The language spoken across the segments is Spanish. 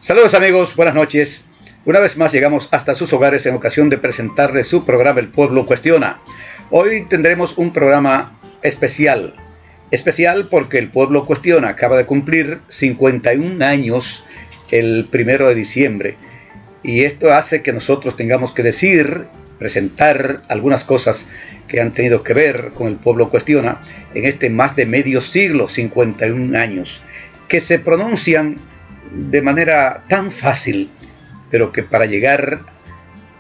Saludos amigos, buenas noches. Una vez más llegamos hasta sus hogares en ocasión de presentarles su programa El Pueblo Cuestiona. Hoy tendremos un programa especial porque El Pueblo Cuestiona acaba de cumplir 51 años el 1 de diciembre. Y esto hace que nosotros tengamos que presentar algunas cosas que han tenido que ver con El Pueblo Cuestiona en este más de medio siglo, 51 años, que se pronuncian de manera tan fácil, pero que para llegar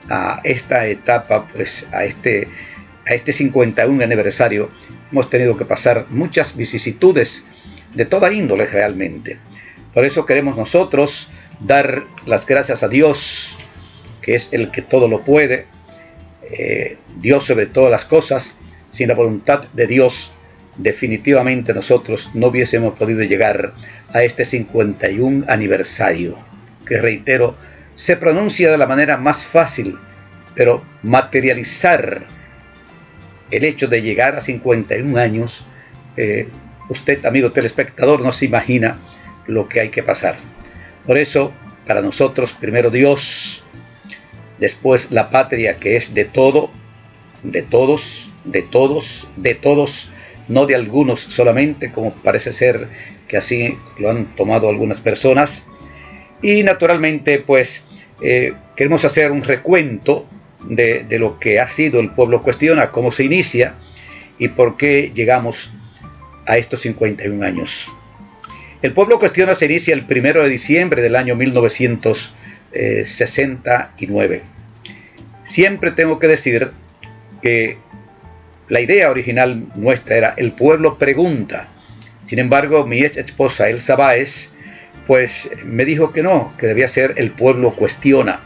a esta etapa, pues a este 51 aniversario, hemos tenido que pasar muchas vicisitudes de toda índole realmente. Por eso queremos nosotros dar las gracias a Dios, que es el que todo lo puede, Dios sobre todas las cosas. Sin la voluntad de Dios, definitivamente nosotros no hubiésemos podido llegar a este 51 aniversario, que reitero, se pronuncia de la manera más fácil, pero materializar el hecho de llegar a 51 años, usted, amigo telespectador, no se imagina lo que hay que pasar. Por eso, para nosotros, primero Dios, después la patria, que es de todo, de todos, no de algunos solamente, como parece ser que así lo han tomado algunas personas. Y naturalmente, pues, queremos hacer un recuento de lo que ha sido El Pueblo Cuestiona, cómo se inicia y por qué llegamos a estos 51 años. El Pueblo Cuestiona se inicia el 1 de diciembre del año 1969. Siempre tengo que decir que la idea original nuestra era El Pueblo Pregunta. Sin embargo, mi ex esposa Elsa Báez, pues me dijo que no, que debía ser El Pueblo Cuestiona.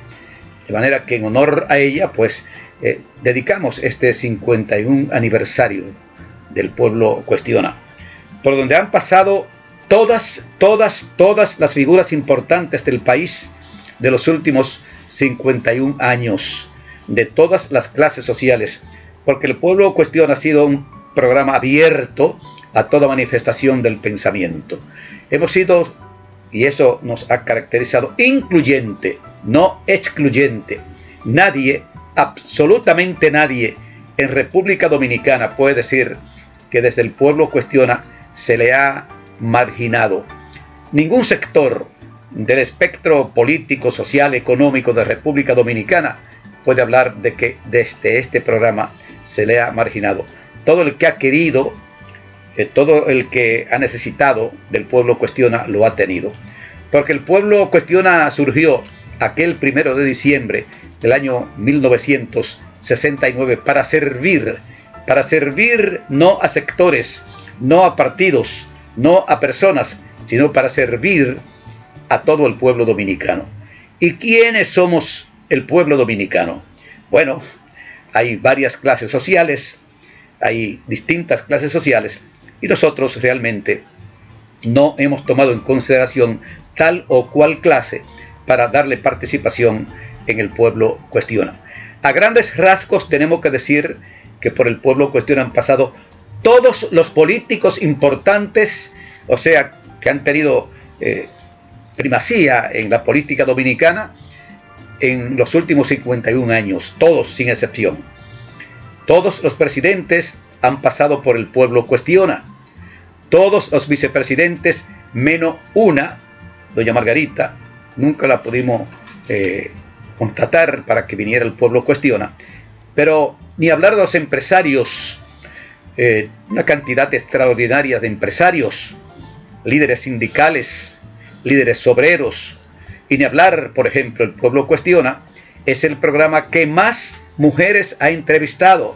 De manera que en honor a ella, pues dedicamos este 51 aniversario del Pueblo Cuestiona, por donde han pasado todas las figuras importantes del país de los últimos 51 años, de todas las clases sociales, porque El Pueblo Cuestiona ha sido un programa abierto a toda manifestación del pensamiento. Hemos sido, y eso nos ha caracterizado, incluyente, no excluyente. Nadie, absolutamente nadie, en República Dominicana puede decir que desde El Pueblo Cuestiona se le ha marginado. Ningún sector del espectro político, social, económico de República Dominicana puede hablar de que desde este programa se le ha marginado. Todo el que ha querido, todo el que ha necesitado del Pueblo Cuestiona lo ha tenido. Porque El Pueblo Cuestiona surgió aquel 1 de diciembre del año 1969 para servir no a sectores, no a partidos, no a personas, sino para servir a todo el pueblo dominicano. ¿Y quiénes somos el pueblo dominicano? Bueno, hay varias clases sociales, hay distintas clases sociales, y nosotros realmente no hemos tomado en consideración tal o cual clase para darle participación en El Pueblo Cuestiona. A grandes rasgos tenemos que decir que por El Pueblo Cuestiona han pasado todos los políticos importantes, o sea, que han tenido primacía en la política dominicana en los últimos 51 años, todos sin excepción. Todos los presidentes han pasado por El Pueblo Cuestiona. Todos los vicepresidentes, menos una, doña Margarita, nunca la pudimos contratar para que viniera El Pueblo Cuestiona. Pero ni hablar de los empresarios, una cantidad extraordinaria de empresarios, líderes sindicales, líderes obreros, y ni hablar, por ejemplo, El Pueblo Cuestiona es el programa que más mujeres ha entrevistado.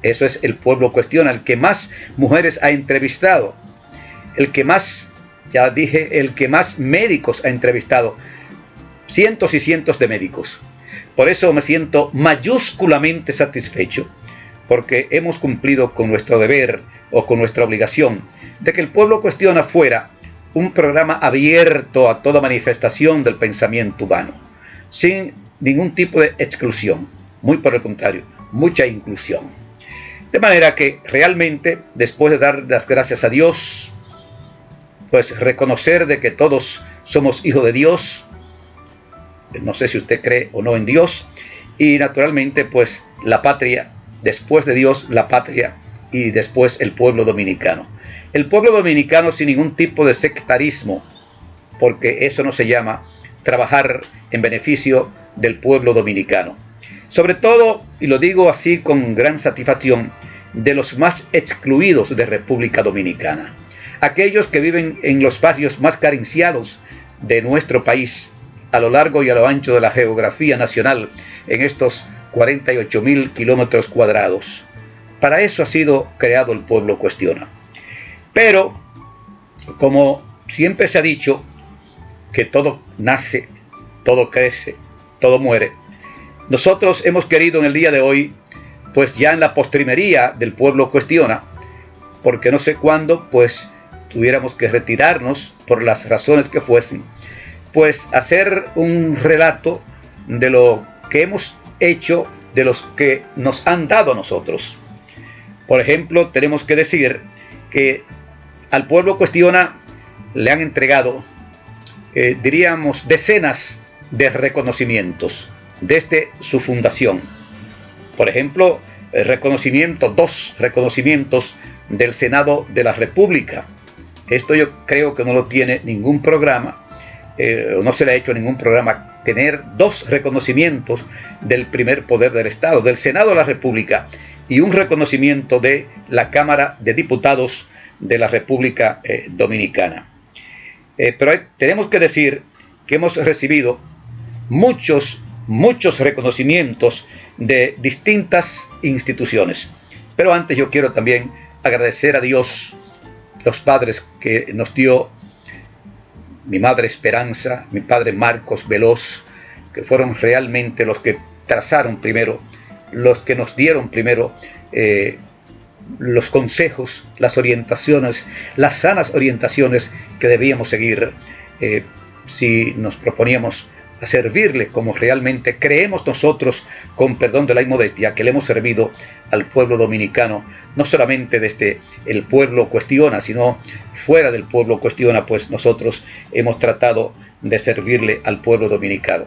Eso es El Pueblo Cuestiona, el que más mujeres ha entrevistado, el que más, ya dije, el que más médicos ha entrevistado, cientos y cientos de médicos. Por eso me siento mayúsculamente satisfecho, porque hemos cumplido con nuestro deber o con nuestra obligación de que El Pueblo Cuestiona fuera un programa abierto a toda manifestación del pensamiento humano, sin ningún tipo de exclusión, muy por el contrario, mucha inclusión. De manera que realmente, después de dar las gracias a Dios, pues reconocer de que todos somos hijos de Dios, no sé si usted cree o no en Dios, y naturalmente pues la patria, después de Dios, la patria, y después el pueblo dominicano. El pueblo dominicano sin ningún tipo de sectarismo, porque eso no se llama trabajar en beneficio del pueblo dominicano. Sobre todo, y lo digo así con gran satisfacción, de los más excluidos de República Dominicana. Aquellos que viven en los barrios más carenciados de nuestro país, a lo largo y a lo ancho de la geografía nacional, en estos 48.000 kilómetros cuadrados. Para eso ha sido creado el Pueblo Cuestiona. Pero, como siempre se ha dicho, que todo nace, todo crece, todo muere, nosotros hemos querido en el día de hoy, pues ya en la postrimería del Pueblo Cuestiona, porque no sé cuándo, pues tuviéramos que retirarnos por las razones que fuesen, pues hacer un relato de lo que hemos hecho, de los que nos han dado a nosotros. Por ejemplo, tenemos que decir que al Pueblo Cuestiona le han entregado, diríamos, decenas de reconocimientos desde su fundación. Por ejemplo, dos reconocimientos del Senado de la República. Esto yo creo que no lo tiene ningún programa, no se le ha hecho ningún programa tener dos reconocimientos del primer poder del Estado, del Senado de la República, y un reconocimiento de la Cámara de Diputados de la República Dominicana. Pero tenemos que decir que hemos recibido muchos reconocimientos de distintas instituciones. Pero antes yo quiero también agradecer a Dios, los padres que nos dio mi madre Esperanza, mi padre Marcos Veloz, que fueron realmente los que trazaron primero, los que nos dieron primero los consejos, las orientaciones, las sanas orientaciones que debíamos seguir si nos proponíamos a servirle como realmente creemos nosotros, con perdón de la inmodestia, que le hemos servido al pueblo dominicano, no solamente desde el Pueblo Cuestiona, sino fuera del Pueblo Cuestiona, pues nosotros hemos tratado de servirle al pueblo dominicano.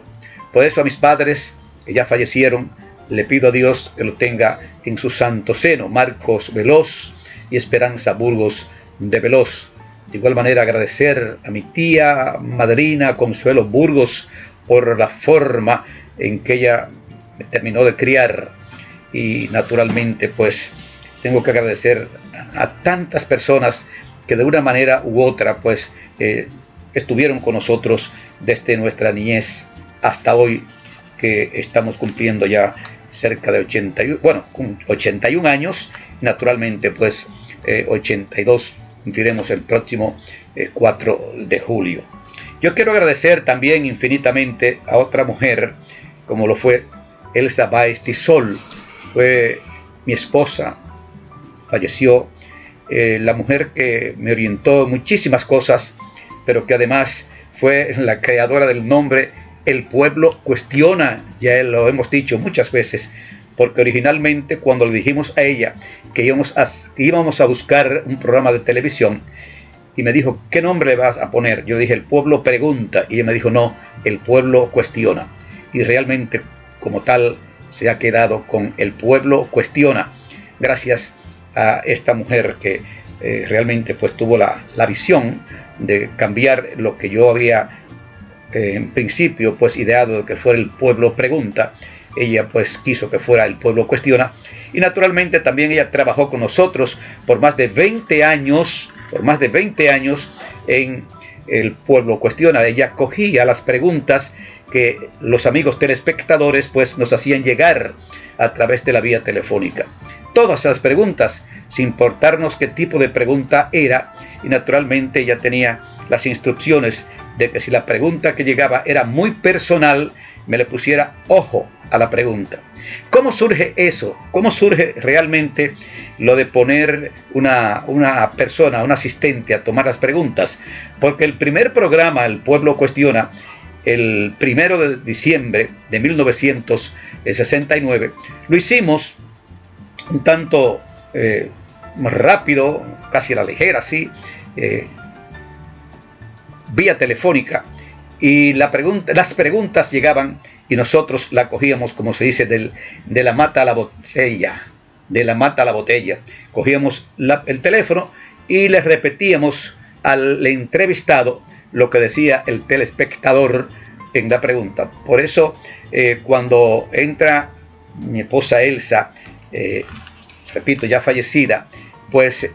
Por eso a mis padres, que ya fallecieron, le pido a Dios que lo tenga en su santo seno, Marcos Veloz y Esperanza Burgos de Veloz. De igual manera agradecer a mi tía madrina Consuelo Burgos por la forma en que ella me terminó de criar, y naturalmente pues tengo que agradecer a tantas personas que de una manera u otra pues estuvieron con nosotros desde nuestra niñez hasta hoy, que estamos cumpliendo ya cerca de 81 años, naturalmente pues 82 cumpliremos el próximo 4 de julio. Yo quiero agradecer también infinitamente a otra mujer, como lo fue Elsa Báez Tisol, fue mi esposa, falleció, la mujer que me orientó en muchísimas cosas, pero que además fue la creadora del nombre El Pueblo Cuestiona, ya lo hemos dicho muchas veces, porque originalmente cuando le dijimos a ella que íbamos a buscar un programa de televisión, y me dijo, ¿qué nombre le vas a poner? Yo dije, El Pueblo Pregunta, y ella me dijo, no, El Pueblo Cuestiona. Y realmente, como tal, se ha quedado con El Pueblo Cuestiona, gracias a esta mujer que realmente pues tuvo la visión de cambiar lo que yo había en principio pues ideado de que fuera El Pueblo Pregunta. Ella pues quiso que fuera El Pueblo Cuestiona, y naturalmente también ella trabajó con nosotros por más de 20 años en El Pueblo Cuestiona. Ella cogía las preguntas que los amigos telespectadores pues nos hacían llegar a través de la vía telefónica. Todas las preguntas, sin importarnos qué tipo de pregunta era, y naturalmente ella tenía las instrucciones de que si la pregunta que llegaba era muy personal, me le pusiera ojo a la pregunta. ¿Cómo surge eso? ¿Cómo surge realmente lo de poner una persona, un asistente a tomar las preguntas? Porque el primer programa, El Pueblo Cuestiona, el 1 de diciembre de 1969, lo hicimos un tanto rápido, casi a la ligera, así, vía telefónica, y las preguntas llegaban y nosotros la cogíamos, como se dice, de la mata a la botella, de la mata a la botella. Cogíamos el teléfono y le repetíamos al entrevistado lo que decía el telespectador en la pregunta. Por eso, cuando entra mi esposa Elsa, repito, ya fallecida, pues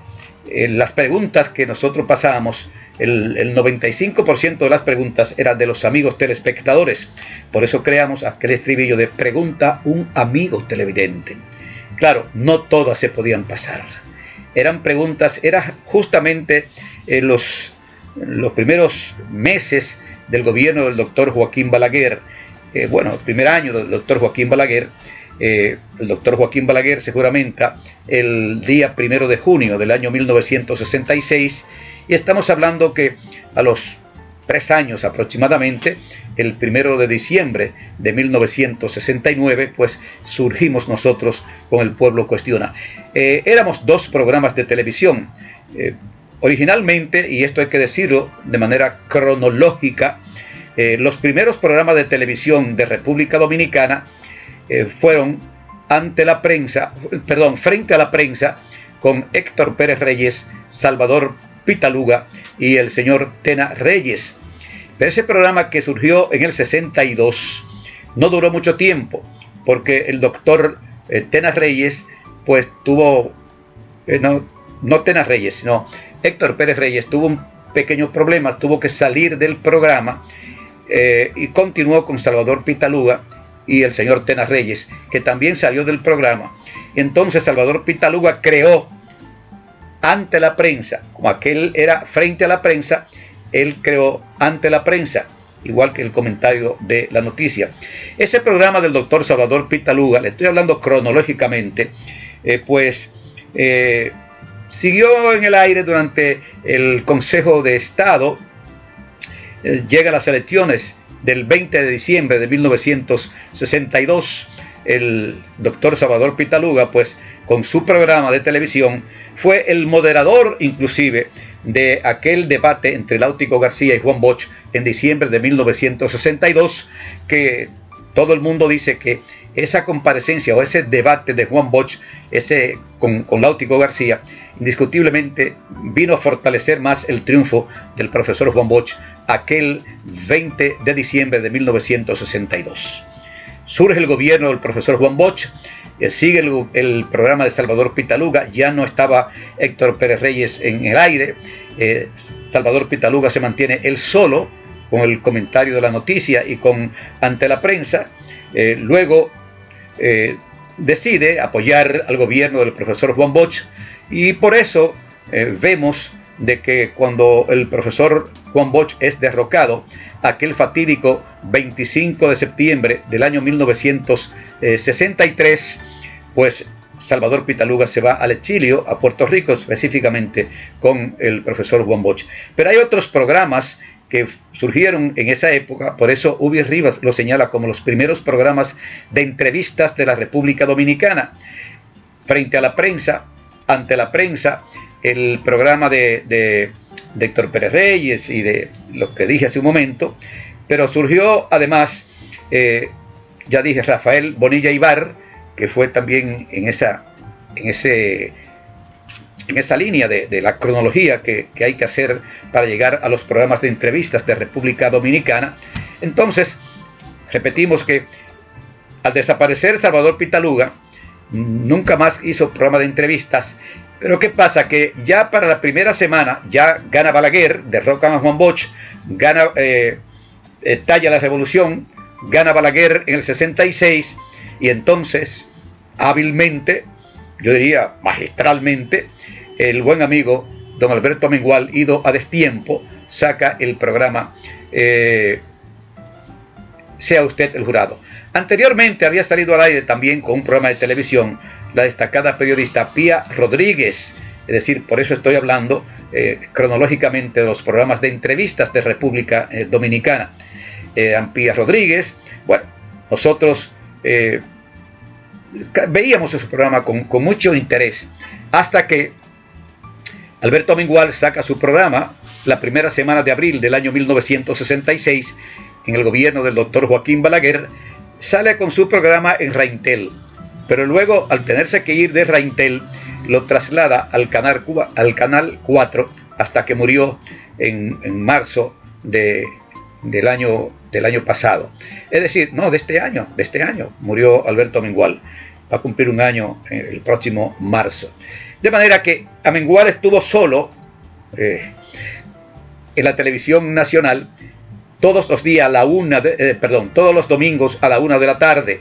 las preguntas que nosotros pasábamos, el 95% de las preguntas eran de los amigos telespectadores. Por eso creamos aquel estribillo de pregunta un amigo televidente. Claro, no todas se podían pasar. Eran preguntas, era justamente los primeros meses del gobierno del doctor Joaquín Balaguer. El primer año del doctor Joaquín Balaguer. El doctor Joaquín Balaguer se juramenta el día 1 de junio del año 1966, y estamos hablando que a los 3 años aproximadamente, el 1 de diciembre de 1969, pues surgimos nosotros con El Pueblo Cuestiona. Éramos 2 programas de televisión. Originalmente, y esto hay que decirlo de manera cronológica, los primeros programas de televisión de República Dominicana fueron frente a la prensa, con Héctor Pérez Reyes, Salvador Pitaluga y el señor Tena Reyes. Pero ese programa, que surgió en el 62, no duró mucho tiempo, porque el doctor Tena Reyes pues tuvo, no Tena Reyes, sino Héctor Pérez Reyes tuvo un pequeño problema, tuvo que salir del programa, y continuó con Salvador Pitaluga y el señor Tena Reyes, que también salió del programa. Entonces Salvador Pitaluga creó Ante la Prensa. Como aquel era frente a la prensa, él creó Ante la Prensa, igual que el comentario de la noticia. Ese programa del doctor Salvador Pitaluga, le estoy hablando cronológicamente, siguió en el aire durante el Consejo de Estado. Llega las elecciones del 20 de diciembre de 1962, el doctor Salvador Pitaluga, pues con su programa de televisión, fue el moderador inclusive de aquel debate entre Láutico García y Juan Bosch en diciembre de 1962, que todo el mundo dice que esa comparecencia o ese debate de Juan Bosch, con Láutico García, indiscutiblemente vino a fortalecer más el triunfo del profesor Juan Bosch aquel 20 de diciembre de 1962. Surge el gobierno del profesor Juan Bosch, sigue el programa de Salvador Pitaluga, ya no estaba Héctor Pérez Reyes en el aire, Salvador Pitaluga se mantiene él solo con el comentario de la noticia y con Ante la Prensa. Luego decide apoyar al gobierno del profesor Juan Bosch, y por eso vemos de que cuando el profesor Juan Bosch es derrocado, aquel fatídico 25 de septiembre del año 1963, pues Salvador Pitaluga se va al exilio, a Puerto Rico específicamente, con el profesor Juan Bosch. Pero hay otros programas que surgieron en esa época, por eso Ubi Rivas lo señala como los primeros programas de entrevistas de la República Dominicana. Frente a la prensa, Ante la Prensa, el programa de Héctor Pérez Reyes y de lo que dije hace un momento, pero surgió además, ya dije, Rafael Bonilla Ibar, que fue también en esa línea de la cronología que hay que hacer para llegar a los programas de entrevistas de República Dominicana. Entonces, repetimos que al desaparecer Salvador Pitaluga, nunca más hizo programa de entrevistas. Pero ¿qué pasa? Que ya para la primera semana ya gana Balaguer, derrocan a Juan Bosch, gana estalla la revolución, gana Balaguer en el 66, y entonces hábilmente, yo diría magistralmente, el buen amigo don Alberto Mengual, ido a destiempo, saca el programa Sea Usted el Jurado. Anteriormente había salido al aire también con un programa de televisión la destacada periodista Pía Rodríguez, es decir, por eso estoy hablando cronológicamente de los programas de entrevistas de República Dominicana. Pía Rodríguez, bueno, nosotros veíamos ese programa con mucho interés, hasta que Alberto Amengual saca su programa la primera semana de abril del año 1966 en el gobierno del doctor Joaquín Balaguer. Sale con su programa en Reintel, pero luego, al tenerse que ir de Reintel, lo traslada al canal 4 hasta que murió en marzo del año pasado. Es decir, no, de este año murió Alberto Amengual. Va a cumplir un año el próximo marzo. De manera que Amengual estuvo solo en la televisión nacional todos los días todos los domingos a la 1 de la tarde,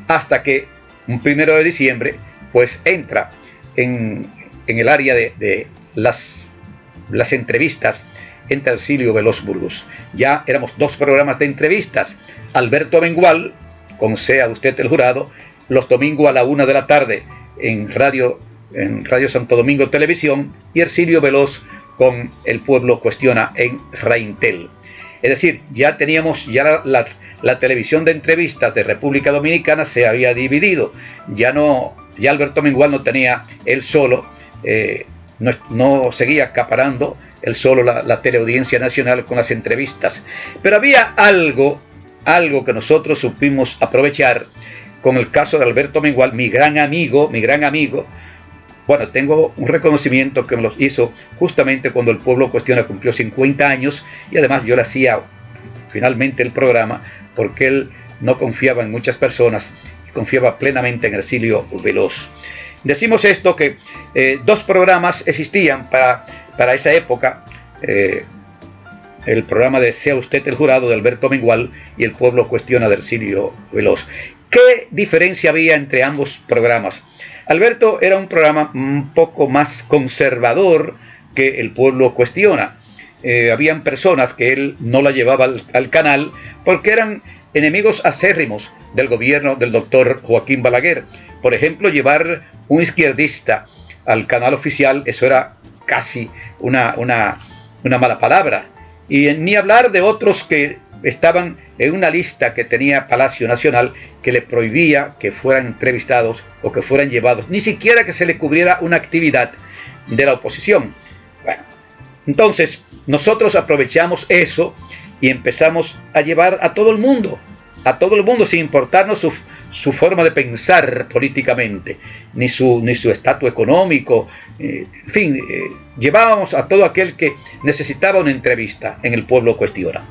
hasta que un 1 de diciembre, pues entra en el área de las entrevistas, entra Hercilio Veloz Burgos. Ya éramos 2 programas de entrevistas. Alberto Amengual, con Sea Usted el Jurado, los domingos a la 1 de la tarde en Radio Santo Domingo Televisión, y Hercilio Veloz con El Pueblo Cuestiona en Reintel. Es decir, ya teníamos la televisión de entrevistas de República Dominicana se había dividido. Ya Alberto Amengual no tenía él solo, no seguía acaparando él solo la teleaudiencia nacional con las entrevistas. Pero había algo que nosotros supimos aprovechar con el caso de Alberto Amengual, mi gran amigo. Bueno, tengo un reconocimiento que me lo hizo justamente cuando El Pueblo Cuestiona cumplió 50 años, y además yo le hacía finalmente el programa porque él no confiaba en muchas personas y confiaba plenamente en Hercilio Veloz. Decimos esto, que 2 programas existían para esa época, el programa de Sea Usted el Jurado de Alberto Amengual y El Pueblo Cuestiona de Hercilio Veloz. ¿Qué diferencia había entre ambos programas? Alberto era un programa un poco más conservador que El Pueblo Cuestiona. Habían personas que él no la llevaba al canal porque eran enemigos acérrimos del gobierno del doctor Joaquín Balaguer. Por ejemplo, llevar un izquierdista al canal oficial, eso era casi una mala palabra. Y ni hablar de otros que estaban en una lista que tenía Palacio Nacional, que le prohibía que fueran entrevistados o que fueran llevados, ni siquiera que se le cubriera una actividad de la oposición. Bueno, entonces nosotros aprovechamos eso y empezamos a llevar a todo el mundo sin importarnos su forma de pensar políticamente, ni su estatus económico, en fin, llevábamos a todo aquel que necesitaba una entrevista en El Pueblo Cuestiona.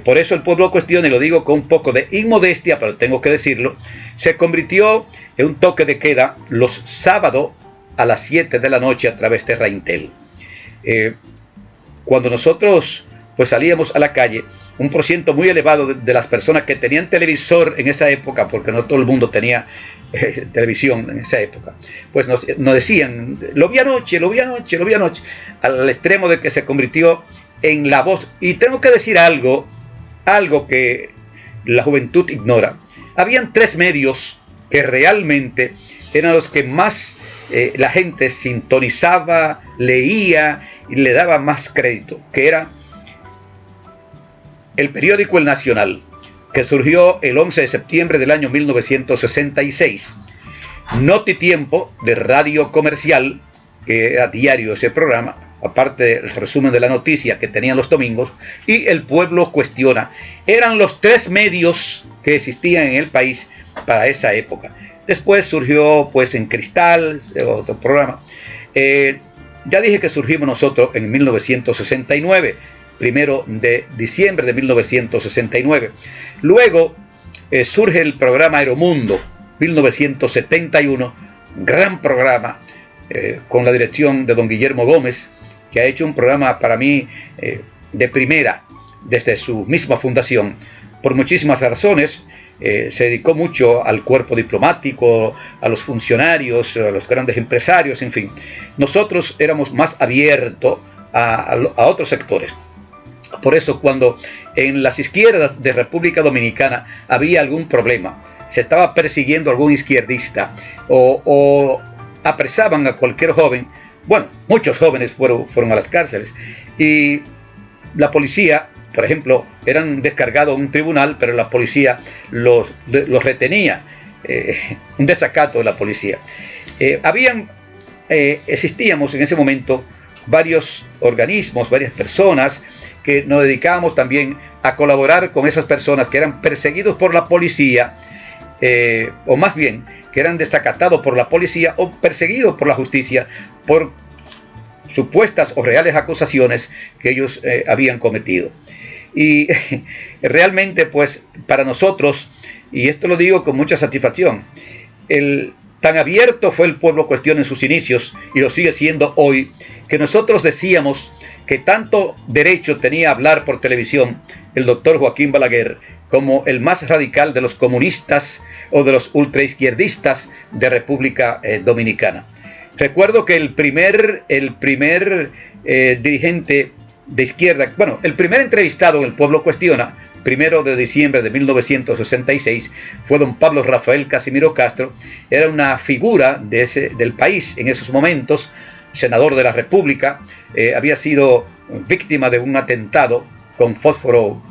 Por eso El Pueblo Cuestiona, y lo digo con un poco de inmodestia, pero tengo que decirlo, se convirtió en un toque de queda los sábados a las 7 de la noche a través de Reintel. Cuando nosotros pues salíamos a la calle, un porciento muy elevado de las personas que tenían televisor en esa época, porque no todo el mundo tenía televisión en esa época, pues nos decían, lo vi anoche, al extremo de que se convirtió en la voz. Y tengo que decir algo que la juventud ignora. Habían 3 medios que realmente eran los que más la gente sintonizaba, leía y le daba más crédito, que era el periódico El Nacional, que surgió el 11 de septiembre del año 1966. Notitiempo, de Radio Comercial, que era diario ese programa, aparte del resumen de la noticia que tenían los domingos, y El Pueblo Cuestiona. Eran los 3 medios que existían en el país para esa época. Después surgió pues en Cristal, otro programa. Ya dije que surgimos nosotros en 1969, 1 de diciembre de 1969. Luego surge el programa Aeromundo, 1971, gran programa, con la dirección de don Guillermo Gómez, que ha hecho un programa para mí de primera desde su misma fundación, por muchísimas razones. Se dedicó mucho al cuerpo diplomático, a los funcionarios, a los grandes empresarios, en fin. Nosotros éramos más abiertos a otros sectores. Por eso, cuando en las izquierdas de República Dominicana había algún problema, se estaba persiguiendo a algún izquierdista o apresaban a cualquier joven, bueno, muchos jóvenes fueron a las cárceles, y la policía, por ejemplo, eran descargados a un tribunal, pero la policía los retenía, un desacato de la policía. Habían existíamos en ese momento varios organismos, varias personas que nos dedicábamos también a colaborar con esas personas que eran perseguidos por la policía, o más bien que eran desacatados por la policía o perseguidos por la justicia por supuestas o reales acusaciones que ellos habían cometido. Y realmente, pues, para nosotros, y esto lo digo con mucha satisfacción, tan abierto fue el Pueblo Cuestión en sus inicios, y lo sigue siendo hoy, que nosotros decíamos que tanto derecho tenía a hablar por televisión el doctor Joaquín Balaguer como el más radical de los comunistas o de los ultraizquierdistas de República Dominicana. Recuerdo que el primer dirigente de izquierda, bueno, el primer entrevistado en el Pueblo Cuestiona, 1 de diciembre de 1966, fue don Pablo Rafael Casimiro Castro. Era una figura del país en esos momentos, senador de la República, había sido víctima de un atentado con fósforo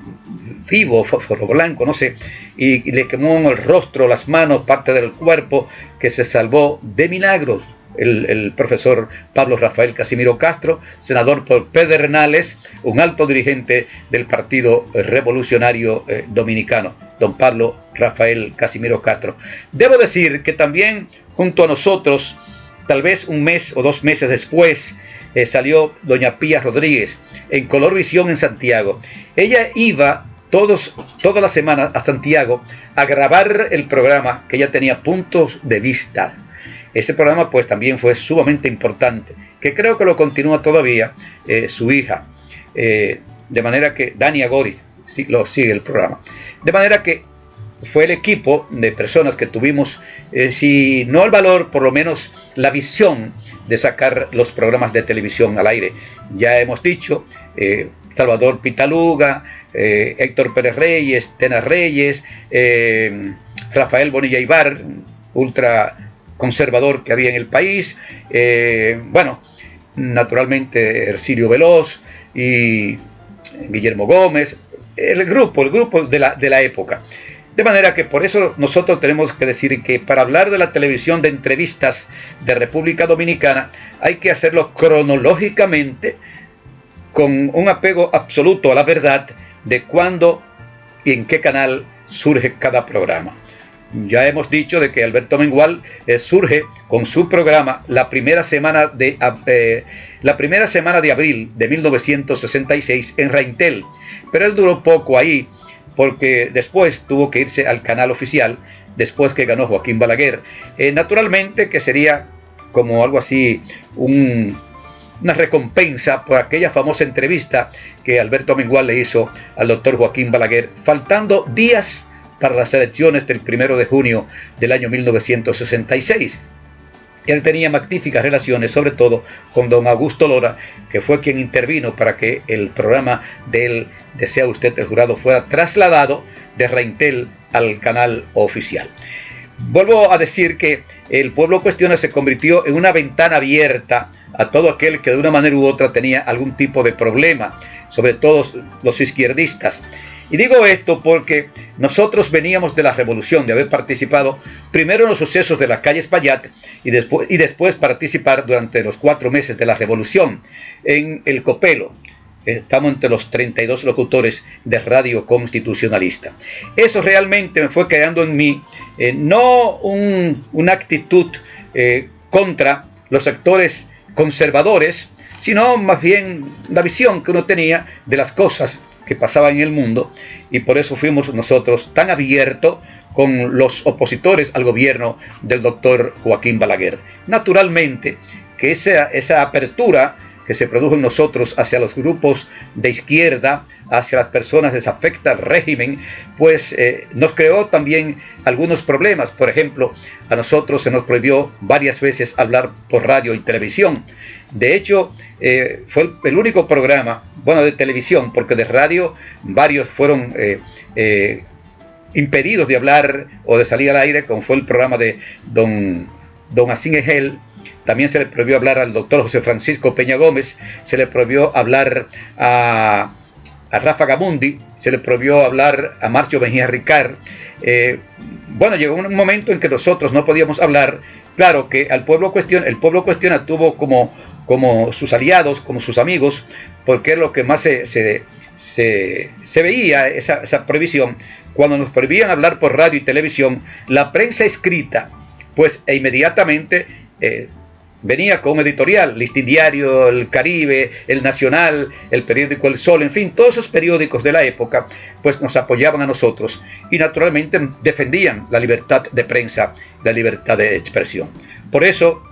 vivo, fósforo blanco, no sé, y le quemó el rostro, las manos, parte del cuerpo, que se salvó de milagros. El profesor Pablo Rafael Casimiro Castro, senador por Pedernales, un alto dirigente del Partido Revolucionario Dominicano, don Pablo Rafael Casimiro Castro. Debo decir que también junto a nosotros, tal vez un mes o 2 meses después, salió doña Pía Rodríguez en Colorvisión en Santiago. Ella iba todas las semanas a Santiago a grabar el programa que ella tenía, Puntos de Vista. Ese programa pues también fue sumamente importante, que creo que lo continúa todavía su hija, de manera que Dania Goris sí, lo sigue el programa. De manera que fue el equipo de personas que tuvimos, si no el valor, por lo menos la visión de sacar los programas de televisión al aire. Ya hemos dicho, Salvador Pitaluga, Héctor Pérez Reyes, Tena Reyes, Rafael Bonilla Ibar, ultra conservador que había en el país, bueno, naturalmente Ercilio Veloz y Guillermo Gómez, el grupo de la época. De manera que por eso nosotros tenemos que decir que para hablar de la televisión de entrevistas de República Dominicana hay que hacerlo cronológicamente, con un apego absoluto a la verdad de cuándo y en qué canal surge cada programa. Ya hemos dicho de que Alberto Mengual surge con su programa la primera semana de abril de 1966 en Reintel, pero él duró poco ahí porque después tuvo que irse al canal oficial después que ganó Joaquín Balaguer. Naturalmente que sería como algo así, una recompensa por aquella famosa entrevista que Alberto Mengual le hizo al doctor Joaquín Balaguer, faltando días para las elecciones del 1 de junio del año 1966. Él tenía magníficas relaciones, sobre todo con don Augusto Lora, que fue quien intervino para que el programa del Desea Usted el Jurado fuera trasladado de Reintel al canal oficial. Vuelvo a decir que el Pueblo Cuestiona se convirtió en una ventana abierta a todo aquel que de una manera u otra tenía algún tipo de problema, sobre todo los izquierdistas. Y digo esto porque nosotros veníamos de la revolución, de haber participado primero en los sucesos de la calle Espaillat y después participar durante los 4 meses de la revolución en el Copelo. Estamos entre los 32 locutores de Radio Constitucionalista. Eso realmente me fue creando en mí no una actitud contra los sectores conservadores, sino más bien la visión que uno tenía de las cosas que pasaban en el mundo, y por eso fuimos nosotros tan abiertos con los opositores al gobierno del doctor Joaquín Balaguer. Naturalmente que esa apertura que se produjo en nosotros hacia los grupos de izquierda, hacia las personas desafectas al régimen, pues nos creó también algunos problemas. Por ejemplo, a nosotros se nos prohibió varias veces hablar por radio y televisión. De hecho, fue el único programa, bueno, de televisión, porque de radio varios fueron impedidos de hablar o de salir al aire, como fue el programa de don Asín Egel. También se le prohibió hablar al doctor José Francisco Peña Gómez, se le prohibió hablar a a Rafa Gamundi, se le prohibió hablar a Marcio Mejía Ricard. Bueno, llegó un momento en que nosotros no podíamos hablar. Claro que el pueblo cuestiona tuvo como sus aliados, como sus amigos, porque es lo que más se veía, esa prohibición. Cuando nos prohibían hablar por radio y televisión, la prensa escrita, pues inmediatamente venía con un editorial, Listín Diario, El Caribe, El Nacional, el periódico El Sol, en fin, todos esos periódicos de la época, pues nos apoyaban a nosotros y naturalmente defendían la libertad de prensa, la libertad de expresión. Por eso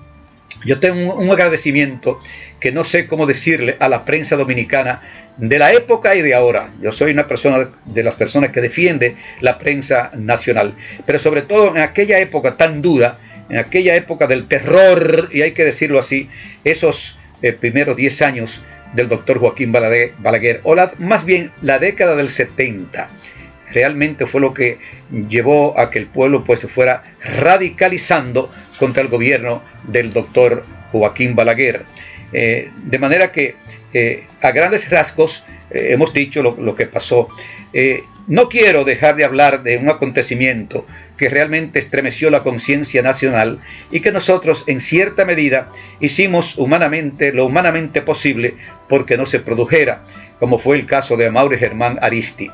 yo tengo un agradecimiento que no sé cómo decirle a la prensa dominicana de la época y de ahora. Yo soy una persona de las personas que defiende la prensa nacional, pero sobre todo en aquella época tan dura, en aquella época del terror, y hay que decirlo así, esos primeros 10 años del doctor Joaquín Balaguer, o más bien la década del 70, realmente fue lo que llevó a que el pueblo pues se fuera radicalizando contra el gobierno del doctor Joaquín Balaguer. De manera que a grandes rasgos hemos dicho lo que pasó. No quiero dejar de hablar de un acontecimiento que realmente estremeció la conciencia nacional y que nosotros en cierta medida hicimos lo humanamente posible porque no se produjera, como fue el caso de Amaury Germán Aristi.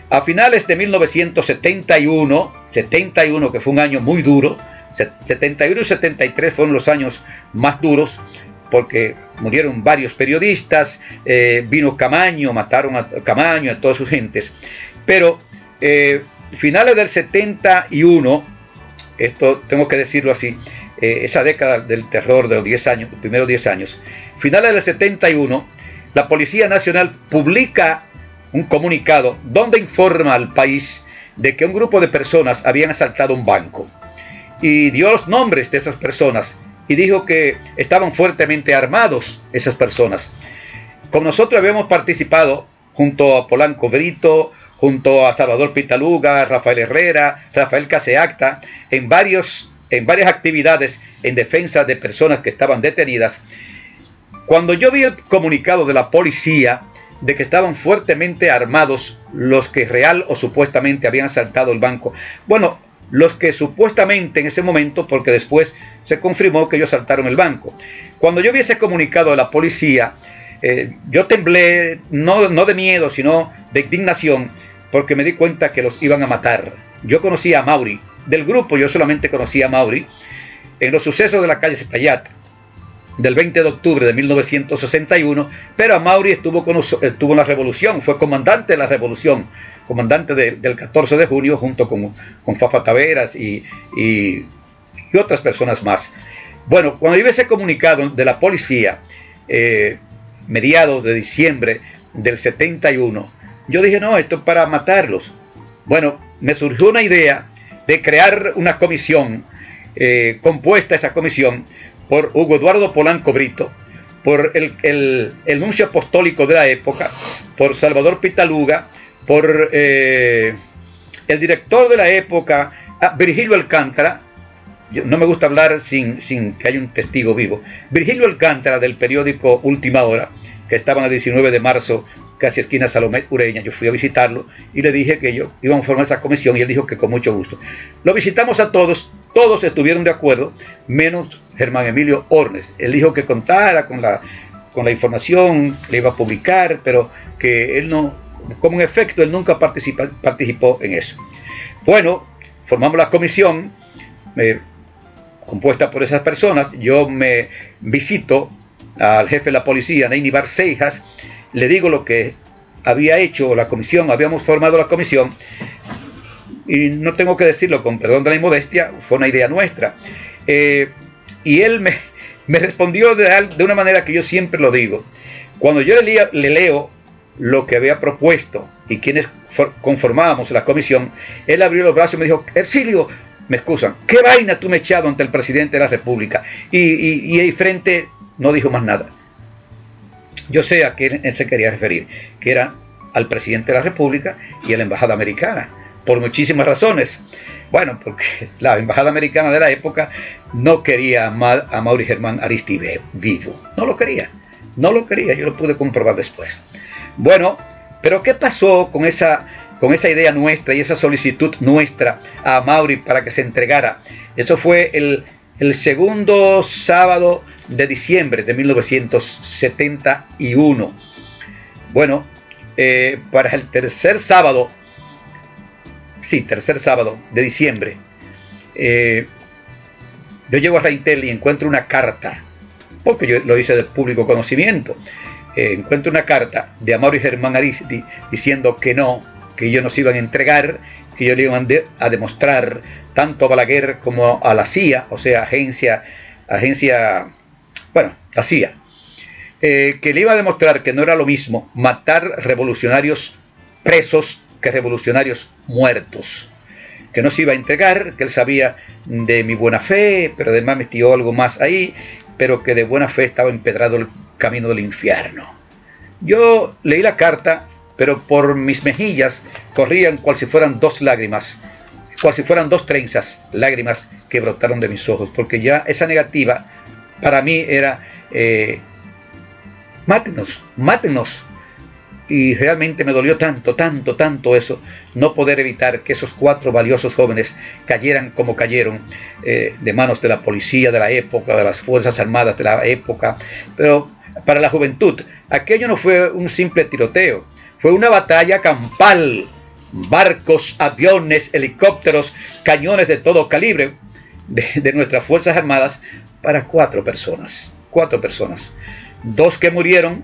A finales de 1971, que fue un año muy duro, 71 y 73 fueron los años más duros, porque murieron varios periodistas, vino Camaño, mataron a Camaño, a todas sus gentes, pero finales del 71, esto tengo que decirlo así, esa década del terror de los 10 años, los primeros 10 años, finales del 71, la Policía Nacional publica un comunicado donde informa al país de que un grupo de personas habían asaltado un banco y dio los nombres de esas personas y dijo que estaban fuertemente armados esas personas. Como nosotros habíamos participado junto a Polanco Brito, junto a Salvador Pitaluga, Rafael Herrera, Rafael Caseacta, en varias actividades en defensa de personas que estaban detenidas, cuando yo vi el comunicado de la policía de que estaban fuertemente armados los que real o supuestamente habían asaltado el banco, bueno, los que supuestamente en ese momento, porque después se confirmó que ellos asaltaron el banco. Cuando yo vi ese comunicado de la policía, yo temblé, no de miedo, sino de indignación, porque me di cuenta que los iban a matar. Yo conocía a Amaury, del grupo yo solamente conocía a Amaury, en los sucesos de la calle Cepallat, del 20 de octubre de 1961, pero Amaury estuvo en la revolución, fue comandante de la revolución, comandante del 14 de junio, junto con Fafa Taveras y otras personas más. Bueno, cuando yo vi ese comunicado de la policía, mediados de diciembre del 71, yo dije, no, esto es para matarlos. Bueno, me surgió una idea de crear una comisión, compuesta esa comisión por Hugo Eduardo Polanco Brito, por el nuncio apostólico de la época, por Salvador Pitaluga, por el director de la época, Virgilio Alcántara. No me gusta hablar sin que haya un testigo vivo. Virgilio Alcántara, del periódico Última Hora, que estaba en el 19 de marzo, casi esquina Salomé Ureña. Yo fui a visitarlo y le dije que íbamos a formar esa comisión y él dijo que con mucho gusto. Lo visitamos a todos estuvieron de acuerdo, menos Germán Emilio Ornes. Él dijo que contara con la información, le iba a publicar, pero que él no, como en efecto, él nunca participó en eso. Bueno, formamos la comisión, compuesta por esas personas. Yo me visito al jefe de la policía, Neyni Barcejas, le digo lo que había hecho la comisión, habíamos formado la comisión, y no tengo que decirlo con perdón de la inmodestia, fue una idea nuestra. Y él me respondió de una manera que yo siempre lo digo. Cuando yo le leo lo que había propuesto y quienes conformábamos la comisión, él abrió los brazos y me dijo, Ercilio, me excusan, ¿qué vaina tú me has echado ante el presidente de la República? Y ahí frente no dijo más nada. Yo sé a quién él se quería referir, que era al presidente de la República y a la embajada americana, por muchísimas razones. Bueno, porque la embajada americana de la época no quería a Amaury Germán Aristi vivo. No lo quería, yo lo pude comprobar después. Bueno, Pero ¿qué pasó con esa idea nuestra y esa solicitud nuestra a Amaury para que se entregara? Eso fue el segundo sábado de diciembre de 1971. Bueno, para el tercer sábado de diciembre, yo llego a Reintel y encuentro una carta, porque yo lo hice de público conocimiento. Encuentro una carta de Amaury Germán Ariztí diciendo que ellos nos iban a entregar, que ellos le iban a demostrar tanto a Balaguer como a la CIA, o sea, la CIA, que le iba a demostrar que no era lo mismo matar revolucionarios presos que revolucionarios muertos, que no se iba a entregar, que él sabía de mi buena fe, pero además metió algo más ahí, pero que de buena fe estaba empedrado el camino del infierno. Yo leí la carta, pero por mis mejillas corrían cual si fueran dos lágrimas, cual si fueran dos trenzas, lágrimas que brotaron de mis ojos, porque ya esa negativa para mí era mátenos. Y realmente me dolió tanto eso, no poder evitar que esos 4 valiosos jóvenes cayeran como cayeron, de manos de la policía de la época, de las Fuerzas Armadas de la época. Pero para la juventud, aquello no fue un simple tiroteo, fue una batalla campal, barcos, aviones, helicópteros, cañones de todo calibre de nuestras Fuerzas Armadas para 4 personas. 2 que murieron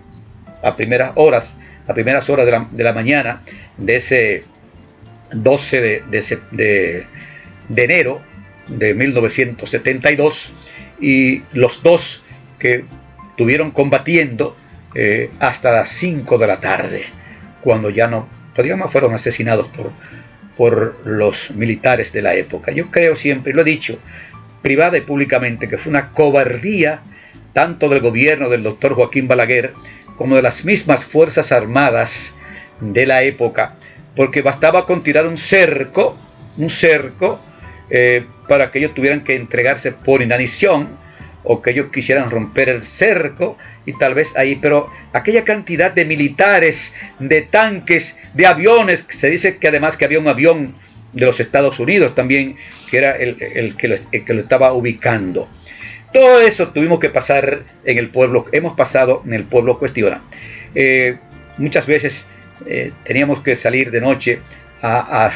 a primeras horas de la mañana de ese 12 de enero de 1972, y los 2 que estuvieron combatiendo hasta las 5 de la tarde, cuando ya no, digamos, fueron asesinados por los militares de la época. Yo creo siempre, lo he dicho privada y públicamente, que fue una cobardía tanto del gobierno del doctor Joaquín Balaguer como de las mismas Fuerzas Armadas de la época, porque bastaba con tirar un cerco para que ellos tuvieran que entregarse por inanición, o que ellos quisieran romper el cerco, y tal vez ahí, pero aquella cantidad de militares, de tanques, de aviones, se dice que además que había un avión de los Estados Unidos también, que era el que lo estaba ubicando. Todo eso tuvimos que pasar en el pueblo, hemos pasado en el pueblo Cuestiona. Muchas veces teníamos que salir de noche más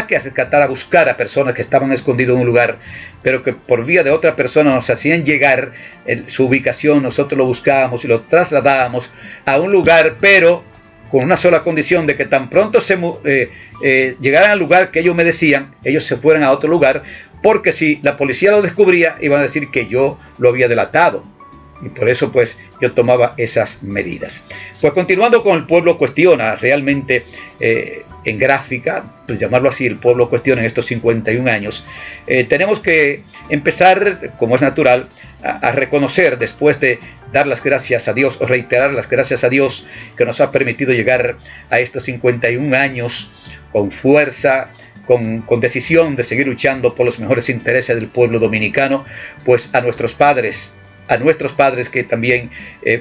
que a rescatar, a buscar a personas que estaban escondidas en un lugar, pero que por vía de otra persona nos hacían llegar su ubicación. Nosotros lo buscábamos y lo trasladábamos a un lugar, pero con una sola condición, de que tan pronto llegaran al lugar que ellos me decían, ellos se fueran a otro lugar, porque si la policía lo descubría, iban a decir que yo lo había delatado. Y por eso pues yo tomaba esas medidas. Pues continuando con el pueblo Cuestiona, realmente en gráfica, pues llamarlo así, el pueblo Cuestiona en estos 51 años, tenemos que empezar, como es natural, a reconocer, después de dar las gracias a Dios, o reiterar las gracias a Dios que nos ha permitido llegar a estos 51 años con fuerza, con decisión de seguir luchando por los mejores intereses del pueblo dominicano, pues a nuestros padres que también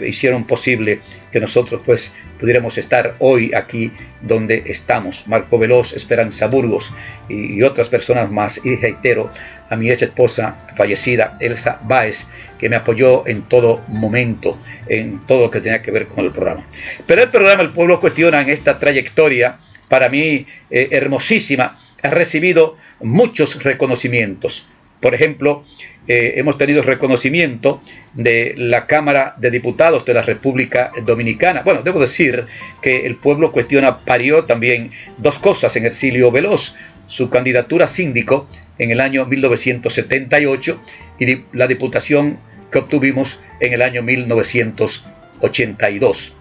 hicieron posible que nosotros pues pudiéramos estar hoy aquí donde estamos. Marco Veloz, Esperanza Burgos y otras personas más. Y reitero a mi ex esposa fallecida, Elsa Báez, que me apoyó en todo momento, en todo lo que tenía que ver con el programa. Pero el programa El Pueblo Cuestiona, en esta trayectoria, para mí hermosísima, ha recibido muchos reconocimientos. Por ejemplo, hemos tenido reconocimiento de la Cámara de Diputados de la República Dominicana. Bueno, debo decir que el pueblo Cuestiona parió también 2 cosas en Hercilio Veloz: su candidatura a síndico en el año 1978 y la diputación que obtuvimos en el año 1982.